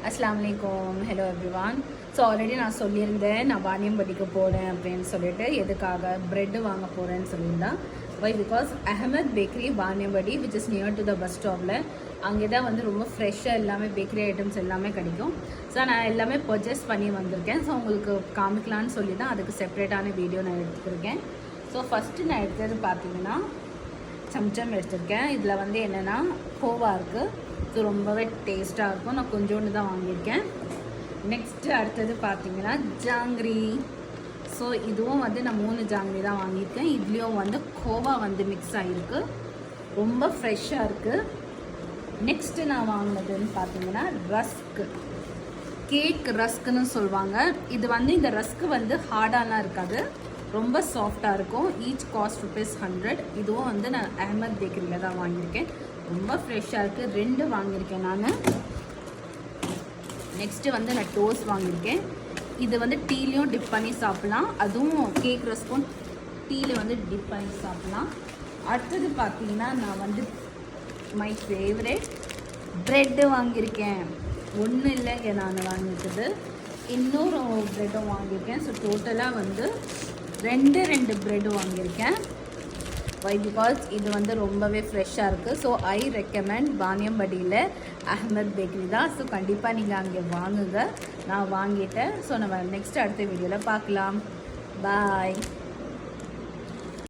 அஸ்ஸலாமு அலைக்கும். Hello everyone. So already நான் சொல்லியிருந்தேன் நான் வாணியம்பட்டிக்கு போகிறேன் அப்படின்னு சொல்லிட்டு. எதுக்காக? ப்ரெட்டு வாங்க போகிறேன்னு சொல்லியிருந்தேன். Why because Ahmed bakery Vaniyambadi which is near to the bus ஸ்டாப்பில். அங்கே தான் வந்து ரொம்ப ஃப்ரெஷ்ஷாக எல்லாமே பேக்கரி ஐட்டம்ஸ் எல்லாமே கிடைக்கும். ஸோ நான் எல்லாமே பர்ச்சேஸ் பண்ணி வந்திருக்கேன். ஸோ உங்களுக்கு காமிக்கலான்னு சொல்லி தான் அதுக்கு செப்ரேட்டான வீடியோ நான் எடுத்துருக்கேன். ஸோ ஃபஸ்ட்டு நான் எடுத்தது பார்த்தீங்கன்னா சம்சம் எடுத்திருக்கேன். இதில் வந்து என்னென்னா கோவா இருக்குது. ஸோ ரொம்பவே டேஸ்ட்டாக இருக்கும். நான் கொஞ்சோண்டு தான் வாங்கியிருக்கேன். நெக்ஸ்ட்டு அடுத்தது பார்த்தீங்கன்னா ஜாங்கிரி. ஸோ இதுவும் வந்து நான் 3 ஜாங்கிரி தான் வாங்கியிருக்கேன். இதுலேயும் வந்து கோவா வந்து மிக்ஸ் ஆகிருக்கு. ரொம்ப ஃப்ரெஷ்ஷாக இருக்குது. நெக்ஸ்ட்டு நான் வாங்கினதுன்னு பார்த்தீங்கன்னா ரஸ்க்கு, கேக் ரஸ்க்குன்னு சொல்லுவாங்க. இது வந்து இந்த ரஸ்க்கு வந்து ஹார்டாலாம் இருக்காது, ரொம்ப சாஃப்டாக இருக்கும். Each cost ₹100. இதுவும் வந்து நான் அஹமத் பேக்கரியில் தான் வாங்கியிருக்கேன். ரொம்ப ஃப்ரெஷ்ஷாக இருக்குது. 2 வாங்கியிருக்கேன் நான். நெக்ஸ்ட்டு வந்து நான் டோஸ்ட் வாங்கியிருக்கேன். இது வந்து டீலையும் டிப் பண்ணி சாப்பிட்லாம். அதுவும் கேக் ரஸ்க்கும் டீயில் வந்து டிப் பண்ணி சாப்பிட்லாம். அடுத்தது பார்த்தீங்கன்னா நான் வந்து மை ஃபேவரேட் ப்ரெட்டு வாங்கியிருக்கேன். ஒன்றும் இல்லைங்க, நான் வாங்கியிருக்குது. இன்னொரு ப்ரெட்டும் வாங்கியிருக்கேன். ஸோ டோட்டலாக வந்து 2 ப்ரெட்டு வாங்கியிருக்கேன். வை பிகாஸ் இது வந்து ரொம்பவே ஃப்ரெஷ்ஷாக இருக்குது. ஸோ ஐ ரெக்கமெண்ட் வாணியம்படியில் அஹமத் பேக்கரி தான். ஸோ கண்டிப்பாக நீங்கள் அங்கே வாங்குங்க. நான் வாங்கிட்டேன். ஸோ நம்ம நெக்ஸ்ட் அடுத்த வீடியோவில் பார்க்கலாம். பாய்.